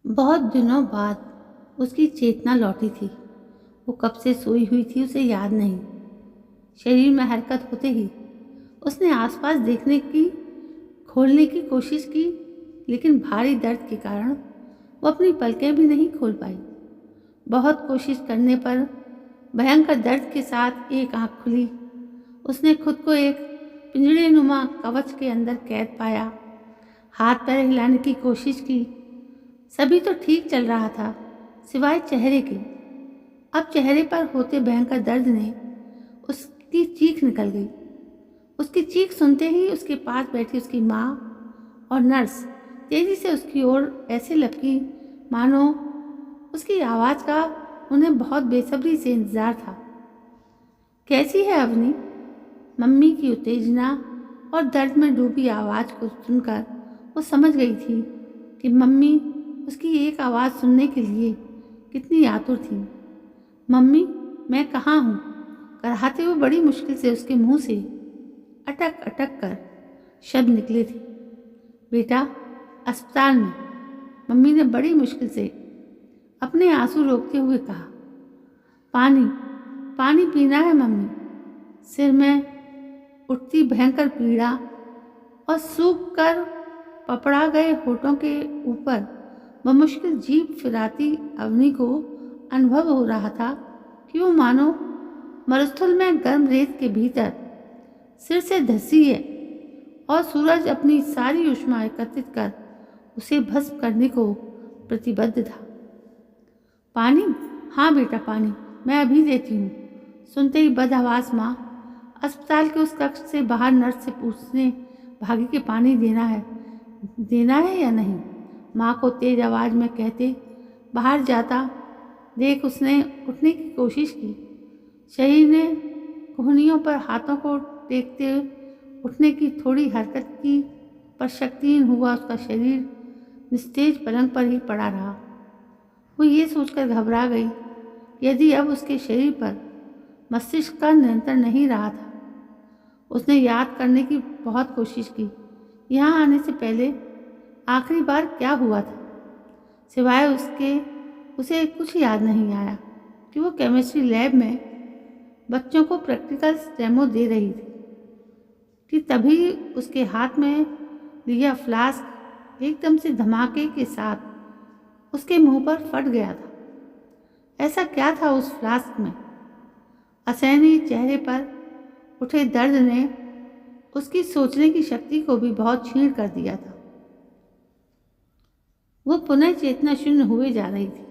बहुत दिनों बाद उसकी चेतना लौटी थी। वो कब से सोई हुई थी उसे याद नहीं। शरीर में हरकत होते ही उसने आसपास देखने की खोलने की कोशिश की, लेकिन भारी दर्द के कारण वो अपनी पलकें भी नहीं खोल पाई। बहुत कोशिश करने पर भयंकर दर्द के साथ एक आंख खुली। उसने खुद को एक पिंजरे नुमा कवच के अंदर कैद पाया। हाथ पैर हिलाने की कोशिश की। सभी तो ठीक चल रहा था सिवाय चेहरे के। अब चेहरे पर होते भयंकर दर्द ने उसकी चीख निकल गई। उसकी चीख सुनते ही उसके पास बैठी उसकी माँ और नर्स तेजी से उसकी ओर ऐसे लपकी मानो उसकी आवाज़ का उन्हें बहुत बेसब्री से इंतज़ार था। कैसी है अवनी? मम्मी की उत्तेजना और दर्द में डूबी आवाज़ को सुनकर वो समझ गई थी कि मम्मी उसकी एक आवाज़ सुनने के लिए कितनी आतुर थी। मम्मी, मैं कहाँ हूँ? कराहते हुए बड़ी मुश्किल से उसके मुंह से अटक अटक कर शब्द निकले थे। बेटा, अस्पताल में। मम्मी ने बड़ी मुश्किल से अपने आंसू रोकते हुए कहा। पानी, पानी पीना है मम्मी। सिर में उठती भयंकर पीड़ा और सूख कर पपड़ा गए होठों के ऊपर बमुश्किल जीभ फिराती अवनी को अनुभव हो रहा था कि वो मानो मरुस्थल में गर्म रेत के भीतर सिर से धसी है और सूरज अपनी सारी ऊष्मा एकत्रित कर उसे भस्म करने को प्रतिबद्ध था। पानी? हाँ बेटा, पानी मैं अभी देती हूँ। सुनते ही बदहवास माँ अस्पताल के उस कक्ष से बाहर नर्स से पूछने भागी कि पानी देना है या नहीं। माँ को तेज आवाज़ में कहते बाहर जाता देख उसने उठने की कोशिश की। शरीर ने कोहनियों पर हाथों को टेकते उठने की थोड़ी हरकत की, पर शक्तिहीन हुआ उसका शरीर निस्तेज पलंग पर ही पड़ा रहा। वो ये सोचकर घबरा गई कि यदि अब उसके शरीर पर मस्तिष्क का नियंत्रण नहीं रहा था। उसने याद करने की बहुत कोशिश की, यहाँ आने से पहले आखिरी बार क्या हुआ था। सिवाय उसके उसे कुछ याद नहीं आया कि वो केमिस्ट्री लैब में बच्चों को प्रैक्टिकल डेमो दे रही थी कि तभी उसके हाथ में लिया फ्लास्क एकदम से धमाके के साथ उसके मुंह पर फट गया था। ऐसा क्या था उस फ्लास्क में? असहनीय चेहरे पर उठे दर्द ने उसकी सोचने की शक्ति को भी बहुत छीण कर दिया था। वो पुनः चेतना शून्य हुए जा रही थी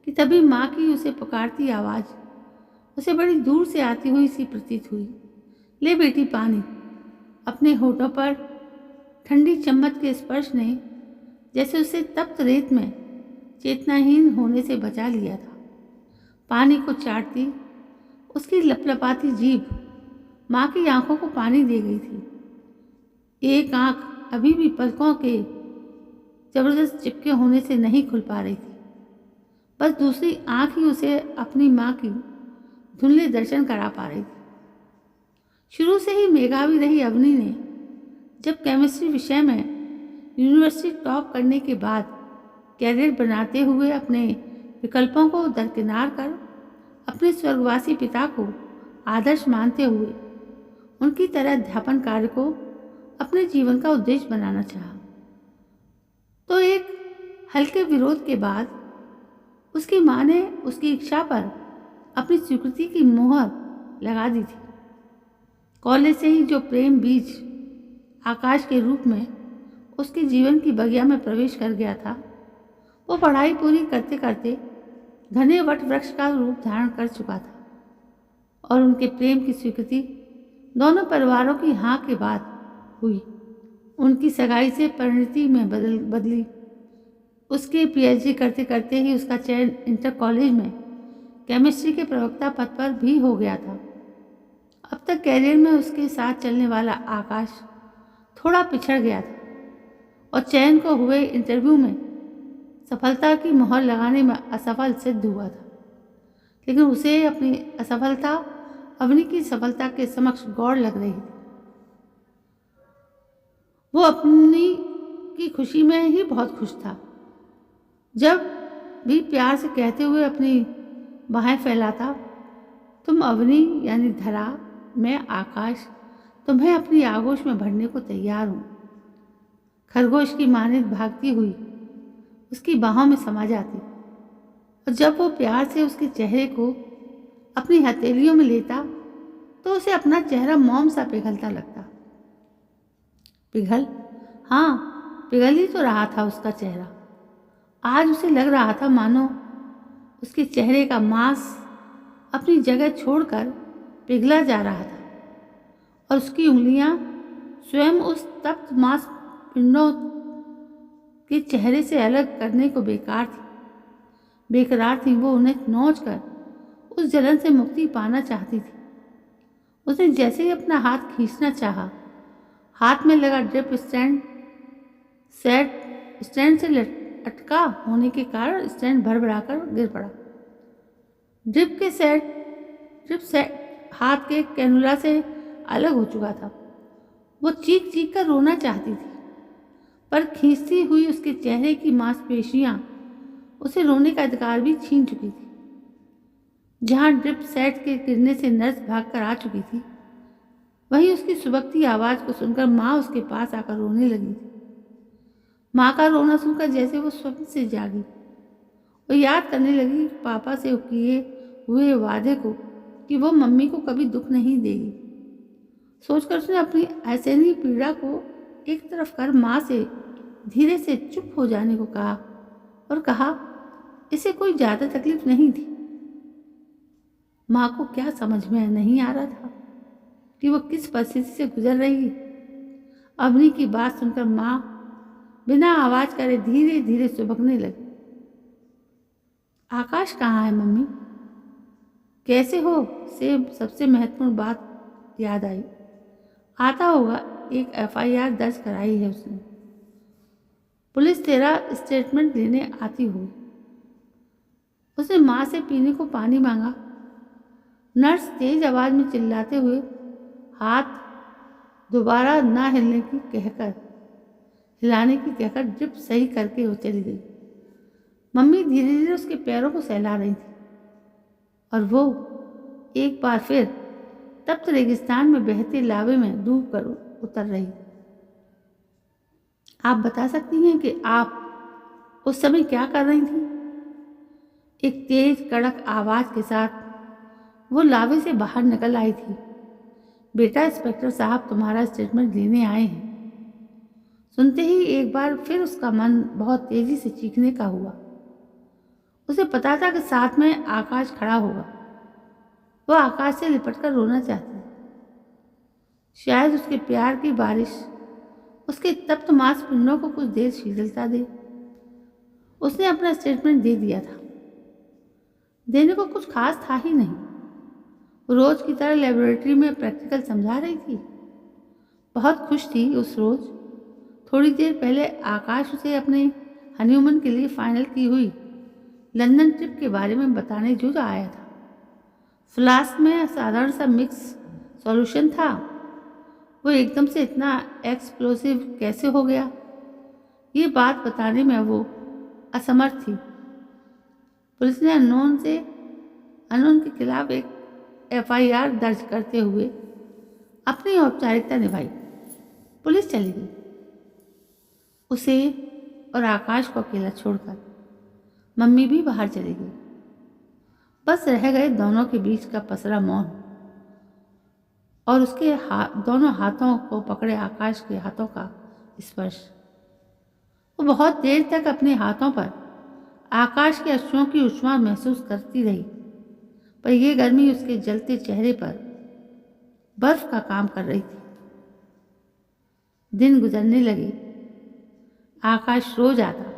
कि तभी माँ की उसे पुकारती आवाज़ उसे बड़ी दूर से आती हुई सी प्रतीत हुई। ले बेटी पानी। अपने होठों पर ठंडी चम्मच के स्पर्श ने जैसे उसे तप्त रेत में चेतनाहीन होने से बचा लिया था। पानी को चाटती उसकी लपलपाती जीभ माँ की आंखों को पानी दे गई थी। एक आंख अभी भी पलकों के जबरदस्त चिपके होने से नहीं खुल पा रही थी। बस दूसरी आंख ही उसे अपनी माँ की धुंधले दर्शन करा पा रही थी। शुरू से ही मेधावी रही अवनी ने जब केमिस्ट्री विषय में यूनिवर्सिटी टॉप करने के बाद कैरियर बनाते हुए अपने विकल्पों को दरकिनार कर अपने स्वर्गवासी पिता को आदर्श मानते हुए उनकी तरह अध्यापन कार्य को अपने जीवन का उद्देश्य बनाना चाहा, तो एक हल्के विरोध के बाद उसकी माँ ने उसकी इच्छा पर अपनी स्वीकृति की मोहर लगा दी थी। कॉलेज से ही जो प्रेम बीज आकाश के रूप में उसके जीवन की बगिया में प्रवेश कर गया था, वो पढ़ाई पूरी करते करते घने वट वृक्ष का रूप धारण कर चुका था और उनके प्रेम की स्वीकृति दोनों परिवारों की हाँ के बाद हुई। उनकी सगाई से परिणति में बदली। उसके पीएचडी करते करते ही उसका चयन इंटर कॉलेज में केमिस्ट्री के प्रवक्ता पद पर भी हो गया था। अब तक कैरियर में उसके साथ चलने वाला आकाश थोड़ा पिछड़ गया था और चयन को हुए इंटरव्यू में सफलता की मोहर लगाने में असफल सिद्ध हुआ था। लेकिन उसे अपनी असफलता अवनी की सफलता के समक्ष गौर लग रही थी। वो अपनी की खुशी में ही बहुत खुश था। जब भी प्यार से कहते हुए अपनी बाहें फैलाता, तुम अवनी यानी धरा, मैं आकाश, तुम्हें अपनी आगोश में भरने को तैयार हूँ। खरगोश की मानित भागती हुई उसकी बाहों में समा जाती और जब वो प्यार से उसके चेहरे को अपनी हथेलियों में लेता तो उसे अपना चेहरा मोम सा पिघलता लगता। पिघल, हाँ, पिघल ही तो रहा था उसका चेहरा। आज उसे लग रहा था मानो उसके चेहरे का मांस अपनी जगह छोड़कर पिघला जा रहा था और उसकी उंगलियां स्वयं उस तप्त मांस पिंडों के चेहरे से अलग करने को बेकरार थी। वो उन्हें नोच कर उस जलन से मुक्ति पाना चाहती थी। उसने जैसे ही अपना हाथ खींचना चाहा, हाथ में लगा ड्रिप स्टैंड से अटका होने के कारण स्टैंड भरभराकर गिर पड़ा। ड्रिप सेट हाथ के कैनुला से अलग हो चुका था। वो चीख चीख कर रोना चाहती थी, पर खींचती हुई उसके चेहरे की मांसपेशियां उसे रोने का अधिकार भी छीन चुकी थी। जहां ड्रिप सेट के गिरने से नर्स भागकर आ चुकी थी, वहीं उसकी सुबकती आवाज को सुनकर माँ उसके पास आकर रोने लगी थी। माँ का रोना सुनकर जैसे वो स्वप्न से जागी, वो याद करने लगी पापा से किए हुए वादे को कि वो मम्मी को कभी दुख नहीं देगी। सोचकर उसने अपनी असहनीय पीड़ा को एक तरफ कर माँ से धीरे से चुप हो जाने को कहा और कहा, इसे कोई ज़्यादा तकलीफ नहीं थी। माँ को क्या समझ में नहीं आ रहा था कि वो किस परिस्थिति से गुजर रही है। अवनी की बात सुनकर माँ बिना आवाज करे धीरे धीरे सुबकने लगी। आकाश कहाँ है मम्मी? कैसे हो? से सबसे महत्वपूर्ण बात याद आई। आता होगा, एक FIR दर्ज कराई है उसने। पुलिस तेरा स्टेटमेंट लेने आती हुई। उसने माँ से पीने को पानी मांगा। नर्स तेज आवाज में चिल्लाते हुए हाथ दोबारा ना हिलाने की कहकर ड्रिप सही करके वो चली गई। मम्मी धीरे धीरे उसके पैरों को सहला रही थी और वो एक बार फिर तप्त रेगिस्तान में बहते लावे में डूब कर उतर रही। आप बता सकती हैं कि आप उस समय क्या कर रही थी? एक तेज कड़क आवाज के साथ वो लावे से बाहर निकल आई थी। बेटा, इंस्पेक्टर साहब तुम्हारा स्टेटमेंट लेने आए हैं। सुनते ही एक बार फिर उसका मन बहुत तेजी से चीखने का हुआ। उसे पता था कि साथ में आकाश खड़ा होगा। वह आकाश से लिपटकर रोना चाहती। शायद उसके प्यार की बारिश उसके तप्त मांसपिंडों को कुछ देर शीतलता दे। उसने अपना स्टेटमेंट दे दिया था। देने को कुछ खास था ही नहीं। रोज की तरह लेबोरेटरी में प्रैक्टिकल समझा रही थी। बहुत खुश थी उस रोज। थोड़ी देर पहले आकाश उसे अपने हनीमून के लिए फाइनल की हुई लंदन ट्रिप के बारे में बताने जो आया था। फ्लास्क में साधारण सा मिक्स सॉल्यूशन था। वो एकदम से इतना एक्सप्लोसिव कैसे हो गया, ये बात बताने में वो असमर्थ थी। पुलिस ने अननोन के खिलाफ एक FIR दर्ज करते हुए अपनी औपचारिकता निभाई। पुलिस चली गई, उसे और आकाश को अकेला छोड़कर। मम्मी भी बाहर चली गई। बस रह गए दोनों के बीच का पसरा मौन और उसके दोनों हाथों को पकड़े आकाश के हाथों का स्पर्श। वो बहुत देर तक अपने हाथों पर आकाश के अश्रुओं की उष्मा महसूस करती रही, पर यह गर्मी उसके जलते चेहरे पर बर्फ का काम कर रही थी। दिन गुजरने लगे। आकाश रोज आता।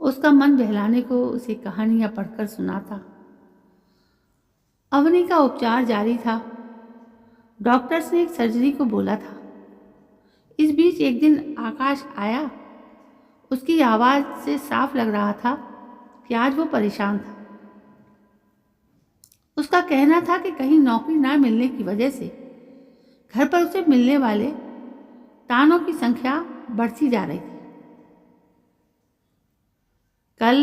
उसका मन बहलाने को उसे कहानियां पढ़कर सुनाता। अवनी का उपचार जारी था। डॉक्टर्स ने एक सर्जरी को बोला था। इस बीच एक दिन आकाश आया। उसकी आवाज से साफ लग रहा था कि आज वो परेशान था। उसका कहना था कि कहीं नौकरी ना मिलने की वजह से घर पर उसे मिलने वाले तानों की संख्या बढ़ती जा रही थी। कल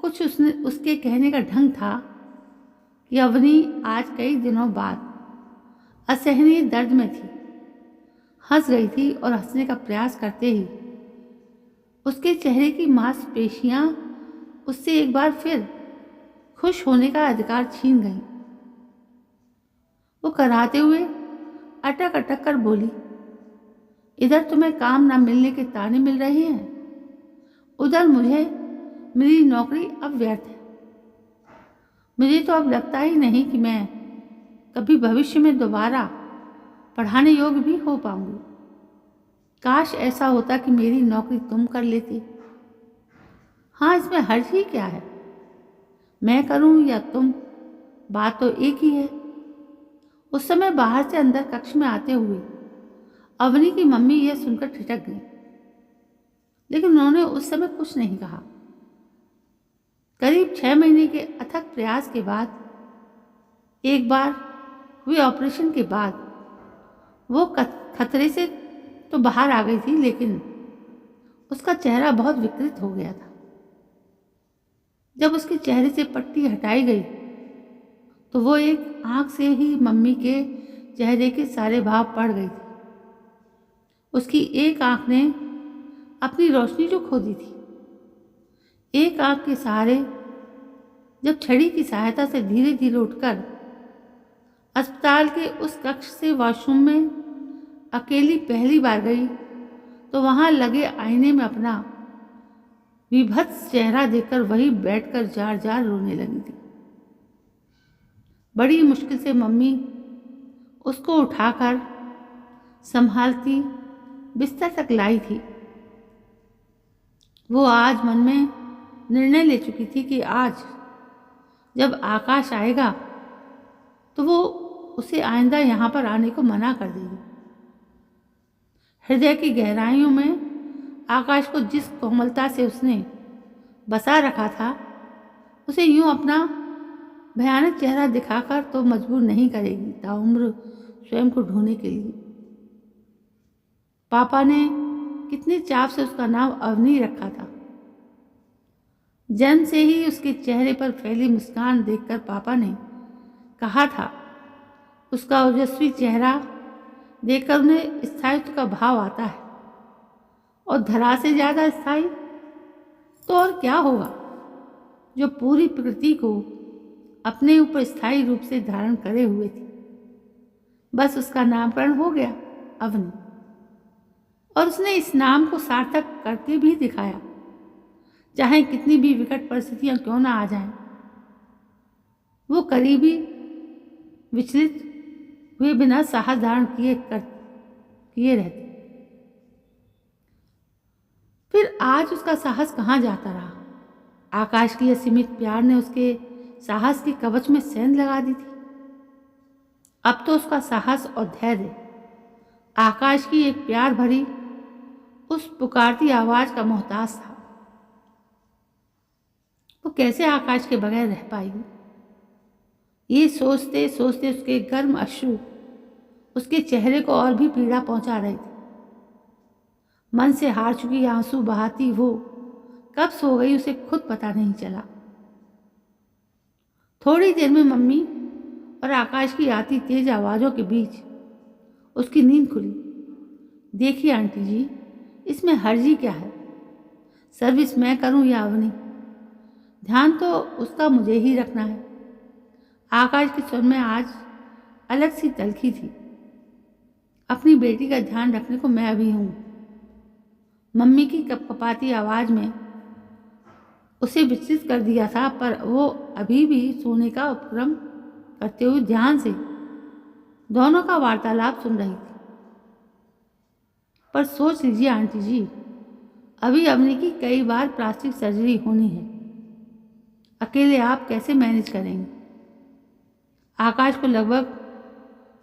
कुछ उसके कहने का ढंग था कि अवनी आज कई दिनों बाद असहनीय दर्द में थी। हंस रही थी और हंसने का प्रयास करते ही उसके चेहरे की मांसपेशियां उससे एक बार फिर खुश होने का अधिकार छीन गईं। वो कराहते हुए अटक अटक कर बोली, इधर तुम्हें काम न मिलने के ताने मिल रहे हैं, उधर मुझे मेरी नौकरी अब व्यर्थ है। मुझे तो अब लगता ही नहीं कि मैं कभी भविष्य में दोबारा पढ़ाने योग्य भी हो पाऊंगी। काश ऐसा होता कि मेरी नौकरी तुम कर लेती। हाँ, इसमें हर्ज ही क्या है, मैं करूं या तुम, बात तो एक ही है। उस समय बाहर से अंदर कक्ष में आते हुए अवनी की मम्मी यह सुनकर ठिठक गई, लेकिन उन्होंने उस समय कुछ नहीं कहा। करीब 6 महीने के अथक प्रयास के बाद, एक बार हुए ऑपरेशन के बाद, वो खतरे से तो बाहर आ गई थी, लेकिन उसका चेहरा बहुत विकृत हो गया था। जब उसके चेहरे से पट्टी हटाई गई तो वो एक आंख से ही मम्मी के चेहरे के सारे भाव पड़ गई थी। उसकी एक आंख ने अपनी रोशनी जो खो दी थी। एक आंख के सहारे जब छड़ी की सहायता से धीरे धीरे उठकर अस्पताल के उस कक्ष से वॉशरूम में अकेली पहली बार गई तो वहां लगे आईने में अपना विभत्स चेहरा देखकर वही बैठकर जार जार रोने लगी थी। बड़ी मुश्किल से मम्मी उसको उठाकर संभालती बिस्तर तक लाई थी। वो आज मन में निर्णय ले चुकी थी कि आज जब आकाश आएगा तो वो उसे आइंदा यहाँ पर आने को मना कर देगी। हृदय की गहराइयों में आकाश को जिस कोमलता से उसने बसा रखा था, उसे यूं अपना भयानक चेहरा दिखाकर तो मजबूर नहीं करेगी ताउम्र स्वयं को ढूंढने के लिए। पापा ने कितने चाव से उसका नाम अवनी रखा था। जन्म से ही उसके चेहरे पर फैली मुस्कान देखकर पापा ने कहा था, उसका ओजस्वी चेहरा देखकर उन्हें स्थायित्व का भाव आता है, और धरा से ज्यादा स्थायी तो और क्या होगा, जो पूरी प्रकृति को अपने ऊपर स्थायी रूप से धारण करे हुए थी। बस उसका नामकरण हो गया अवनी, और उसने इस नाम को सार्थक करके भी दिखाया, चाहे कितनी भी विकट परिस्थितियां क्यों ना आ जाएं। वो करीबी विचलित हुए बिना साहस धारण किए रहते। फिर आज उसका साहस कहाँ जाता रहा। आकाश की असीमित प्यार ने उसके साहस के कवच में सेंध लगा दी थी। अब तो उसका साहस और धैर्य आकाश की एक प्यार भरी उस पुकारती आवाज का मोहताज था। वो कैसे आकाश के बगैर रह पाएगी, ये सोचते सोचते उसके गर्म अश्रु उसके चेहरे को और भी पीड़ा पहुंचा रहे थे। मन से हार चुकी आंसू बहाती वो कब सो गई उसे खुद पता नहीं चला। थोड़ी देर में मम्मी और आकाश की आती तेज आवाज़ों के बीच उसकी नींद खुली। देखिए आंटी जी, इसमें हर्जी क्या है, सर्विस मैं करूं या अवनी, ध्यान तो उसका मुझे ही रखना है। आकाश के स्वर में आज अलग सी तलखी थी। अपनी बेटी का ध्यान रखने को मैं अभी हूं। मम्मी की कपकपाती आवाज में उसे विचलित कर दिया था, पर वो अभी भी सोने का उपक्रम करते हुए ध्यान से दोनों का वार्तालाप सुन रही थी। पर सोच लीजिए आंटी जी, अभी अवनी की कई बार प्लास्टिक सर्जरी होनी है, अकेले आप कैसे मैनेज करेंगे। आकाश को लगभग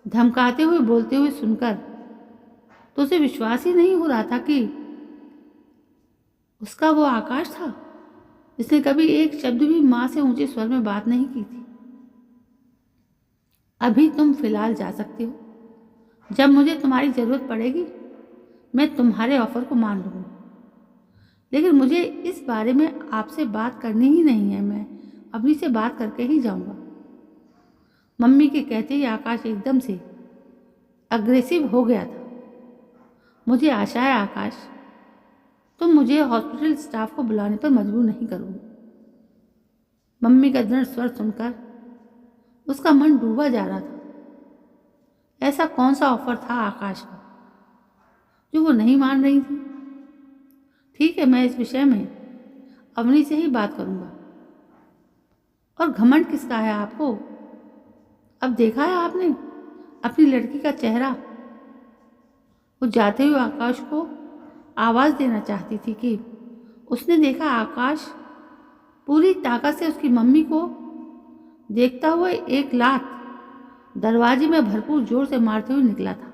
धमकाते हुए बोलते हुए सुनकर तो उसे विश्वास ही नहीं हो रहा था कि उसका वो आकाश था जिसने कभी एक शब्द भी मां से ऊंचे स्वर में बात नहीं की थी। अभी तुम फिलहाल जा सकते हो, जब मुझे तुम्हारी जरूरत पड़ेगी मैं तुम्हारे ऑफर को मान लूंगी। लेकिन मुझे इस बारे में आपसे बात करनी ही नहीं है। मैं अवनी से बात करके ही जाऊंगा। मम्मी के कहते ही आकाश एकदम से अग्रेसिव हो गया था। मुझे आशा है आकाश, तुम मुझे हॉस्पिटल स्टाफ को बुलाने पर मजबूर नहीं करोगे। मम्मी का दृढ़ स्वर सुनकर उसका मन डूबा जा रहा था। ऐसा कौन सा ऑफर था आकाश का जो वो नहीं मान रही थी? ठीक है, मैं इस विषय में अवनी से ही बात करूंगा। और घमंड किसका है आपको? अब देखा है आपने अपनी लड़की का चेहरा? वो जाते हुए आकाश को आवाज़ देना चाहती थी कि उसने देखा आकाश पूरी ताकत से उसकी मम्मी को देखता हुआ एक लात दरवाजे में भरपूर जोर से मारते हुए निकला था।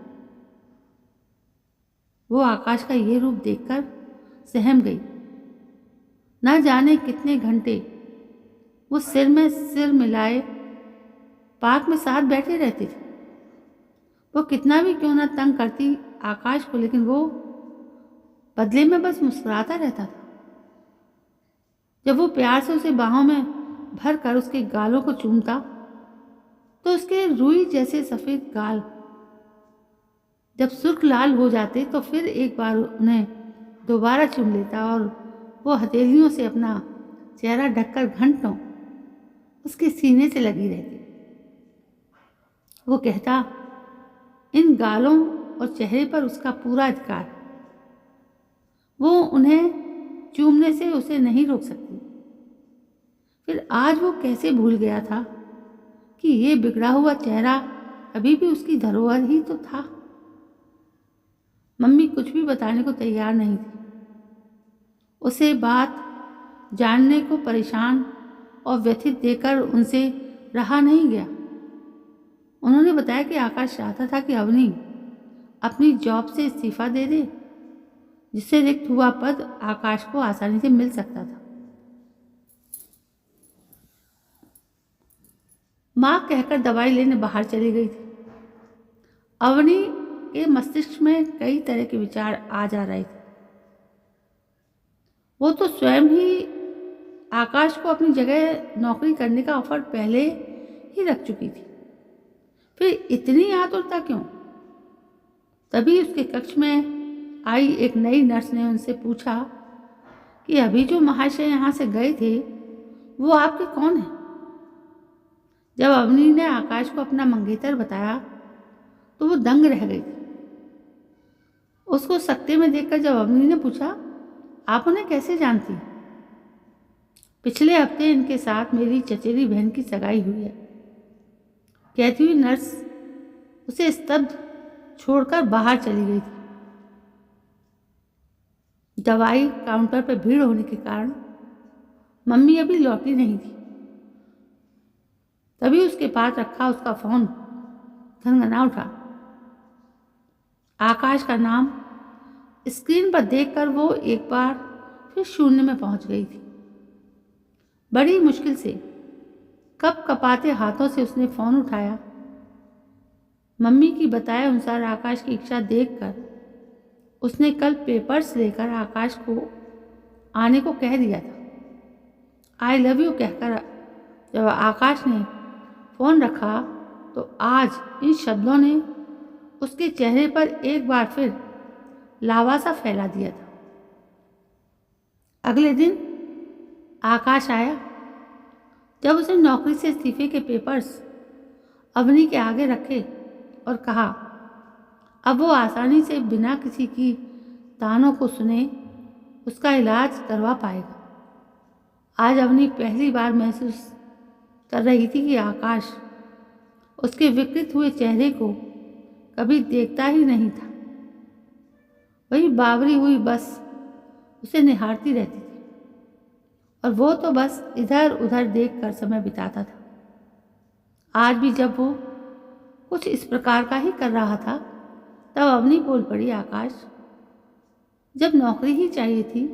वो आकाश का ये रूप देखकर सहम गई। न जाने कितने घंटे वो सिर में सिर मिलाए पार्क में साथ बैठे रहते थे। वो कितना भी क्यों ना तंग करती आकाश को, लेकिन वो बदले में बस मुस्कुराता रहता था। जब वो प्यार से उसे बाहों में भर कर उसके गालों को चूमता तो उसके रुई जैसे सफ़ेद गाल जब सुर्ख लाल हो जाते तो फिर एक बार उन्हें दोबारा चूम लेता और वो हथेलियों से अपना चेहरा ढककर घंटों उसके सीने से लगी रहती। वो कहता, इन गालों और चेहरे पर उसका पूरा अधिकार, वो उन्हें चूमने से उसे नहीं रोक सकती। फिर आज वो कैसे भूल गया था कि ये बिगड़ा हुआ चेहरा अभी भी उसकी धरोहर ही तो था। मम्मी कुछ भी बताने को तैयार नहीं थी। उसे बात जानने को परेशान और व्यथित देकर उनसे रहा नहीं गया। उन्होंने बताया कि आकाश चाहता था कि अवनी अपनी जॉब से इस्तीफा दे दे, जिससे रिक्त हुआ पद आकाश को आसानी से मिल सकता था। माँ कहकर दवाई लेने बाहर चली गई थी। अवनी के मस्तिष्क में कई तरह के विचार आ जा रहे थे। वो तो स्वयं ही आकाश को अपनी जगह नौकरी करने का ऑफर पहले ही रख चुकी थी। फिर इतनी आतुरता क्यों? तभी उसके कक्ष में आई एक नई नर्स ने उनसे पूछा कि अभी जो महाशय यहाँ से गए थे वो आपके कौन हैं? जब अवनी ने आकाश को अपना मंगेतर बताया तो वो दंग रह गई। उसको सकते में देखकर जब अवनी ने पूछा, आप उन्हें कैसे जानती? पिछले हफ्ते इनके साथ मेरी चचेरी बहन की सगाई हुई है, कहती हुई नर्स उसे स्तब्ध छोड़कर बाहर चली गई थी। दवाई काउंटर पर भीड़ होने के कारण मम्मी अभी लौटी नहीं थी। तभी उसके पास रखा उसका फोन घनघना उठा। आकाश का नाम स्क्रीन पर देखकर वो एक बार फिर शून्य में पहुंच गई थी। बड़ी मुश्किल से कप कपाते हाथों से उसने फोन उठाया। मम्मी की बताए अनुसार आकाश की इच्छा देखकर उसने कल पेपर्स लेकर आकाश को आने को कह दिया था। आई लव यू कहकर जब आकाश ने फ़ोन रखा तो आज इन शब्दों ने उसके चेहरे पर एक बार फिर लावा सा फैला दिया था। अगले दिन आकाश आया। जब उसने नौकरी से इस्तीफे के पेपर्स अवनी के आगे रखे और कहा अब वो आसानी से बिना किसी की तानों को सुने उसका इलाज करवा पाएगा। आज अवनी पहली बार महसूस कर रही थी कि आकाश उसके विकृत हुए चेहरे को कभी देखता ही नहीं था। वही बावरी हुई बस उसे निहारती रहती थी और वो तो बस इधर उधर देखकर समय बिताता था। आज भी जब वो कुछ इस प्रकार का ही कर रहा था तब अवनी बोल पड़ी, आकाश जब नौकरी ही चाहिए थी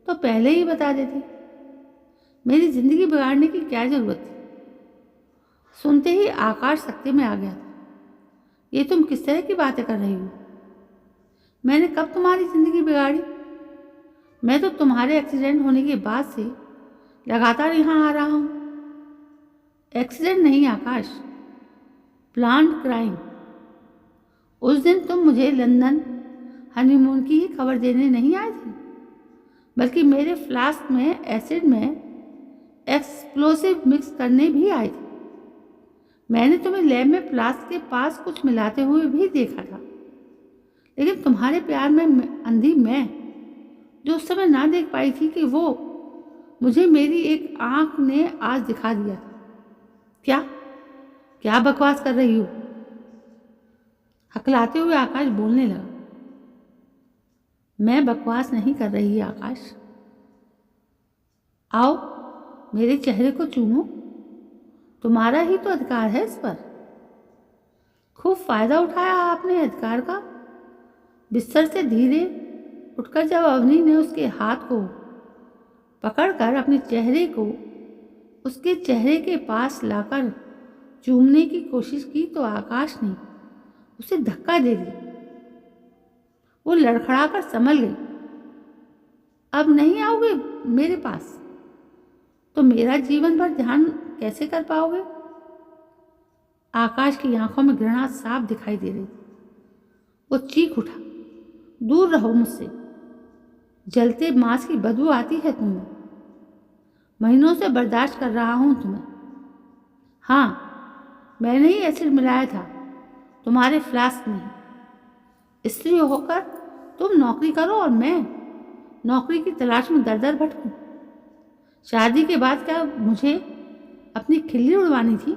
तो पहले ही बता देती, मेरी जिंदगी बिगाड़ने की क्या जरूरत थी। सुनते ही आकाश सकते में आ गया था। ये तुम किस तरह की बातें कर रही हो? मैंने कब तुम्हारी जिंदगी बिगाड़ी? मैं तो तुम्हारे एक्सीडेंट होने के बाद से लगातार यहाँ आ रहा हूँ। एक्सीडेंट नहीं आकाश, प्लान्ड क्राइम। उस दिन तुम मुझे लंदन हनीमून की ही खबर देने नहीं आए थे, बल्कि मेरे फ्लास्क में एसिड में एक्सप्लोसिव मिक्स करने भी आए थे। मैंने तुम्हें लैब में फ्लास्क के पास कुछ मिलाते हुए भी देखा था, लेकिन तुम्हारे प्यार में अंधी मैं, जो उस समय ना देख पाई थी कि वो मुझे मेरी एक आंख ने आज दिखा दिया था। क्या क्या बकवास कर रही हो? हकलाते हुए आकाश बोलने लगा। मैं बकवास नहीं कर रही आकाश। आओ मेरे चेहरे को चूमो, तुम्हारा ही तो अधिकार है इस पर। खूब फायदा उठाया आपने अधिकार का। बिस्तर से धीरे उठकर जब अवनी ने उसके हाथ को पकड़कर अपने चेहरे को उसके चेहरे के पास लाकर चूमने की कोशिश की तो आकाश ने उसे धक्का दे दिया। वो लड़खड़ाकर संभल गई। अब नहीं आओगे मेरे पास तो मेरा जीवन भर ध्यान कैसे कर पाओगे? आकाश की आंखों में घृणा साफ दिखाई दे रही थी। वो चीख उठा, दूर रहो मुझसे, जलते मांस की बदबू आती है तुम्हें। महीनों से बर्दाश्त कर रहा हूं तुम्हें। हाँ, मैंने ही एसिड मिलाया था तुम्हारे फ्लास्क में। इसलिए होकर तुम नौकरी करो और मैं नौकरी की तलाश में दर दर भटकूं। शादी के बाद क्या मुझे अपनी खिल्ली उड़वानी थी?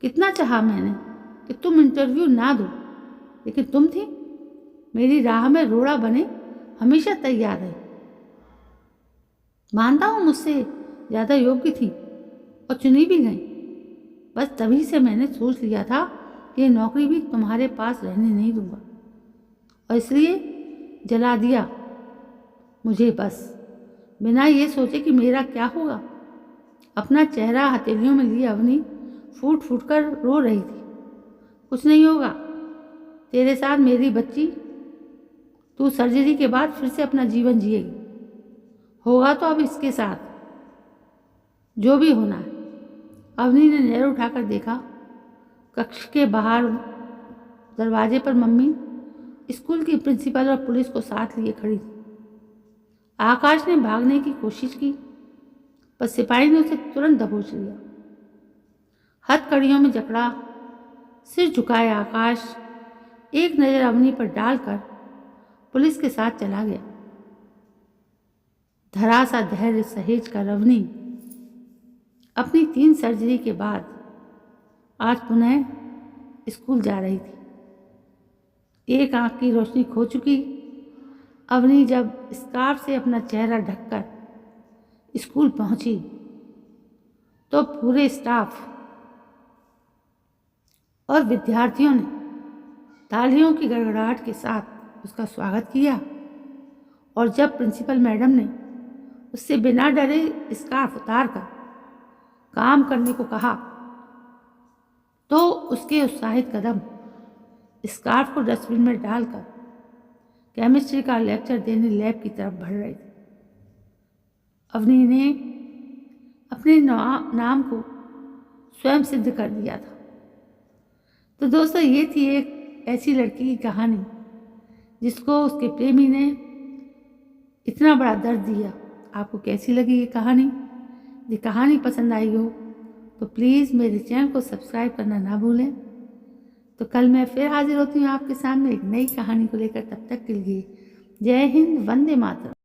कितना चाहा मैंने कि तुम इंटरव्यू ना दो, लेकिन तुम थी मेरी राह में रोड़ा बने हमेशा तैयार रही। मानता हूँ मुझसे ज़्यादा योग्य थी और चुनी भी गई। बस तभी से मैंने सोच लिया था कि ये नौकरी भी तुम्हारे पास रहने नहीं दूंगा, और इसलिए जला दिया मुझे, बस बिना ये सोचे कि मेरा क्या होगा। अपना चेहरा हथेलियों में लिए अवनी फूट फूट कर रो रही थी। कुछ नहीं होगा तेरे साथ मेरी बच्ची। तू सर्जरी के बाद फिर से अपना जीवन जिएगी। होगा तो अब इसके साथ जो भी होना है। अवनी ने नजर उठाकर देखा। कक्ष के बाहर दरवाजे पर मम्मी स्कूल की प्रिंसिपल और पुलिस को साथ लिए खड़ी थी। आकाश ने भागने की कोशिश की, पर सिपाही ने उसे तुरंत दबोच लिया। हथकड़ियों में जकड़ा सिर झुकाए आकाश एक नज़र अवनी पर डालकर पुलिस के साथ चला गया। धरा सा धैर्य सहेज कर अवनी अपनी 3 सर्जरी के बाद आज पुनः स्कूल जा रही थी। एक आंख की रोशनी खो चुकी अवनी जब स्कार्फ से अपना चेहरा ढककर स्कूल पहुंची तो पूरे स्टाफ और विद्यार्थियों ने तालियों की गड़गड़ाहट के साथ उसका स्वागत किया। और जब प्रिंसिपल मैडम ने उससे बिना डरे स्कार्फ उतारकर काम करने को कहा तो उसके उत्साहित कदम स्कार्फ को डस्टबिन में डालकर केमिस्ट्री का लेक्चर देने लैब की तरफ बढ़ रहे थे। अवनी ने अपने नाम को स्वयं सिद्ध कर दिया था। तो दोस्तों, ये थी एक ऐसी लड़की की कहानी जिसको उसके प्रेमी ने इतना बड़ा दर्द दिया। आपको कैसी लगी ये कहानी? यदि कहानी पसंद आई हो तो प्लीज़ मेरे चैनल को सब्सक्राइब करना ना भूलें। तो कल मैं फिर हाजिर होती हूँ आपके सामने एक नई कहानी को लेकर। तब तक के लिए जय हिंद, वंदे मातरम।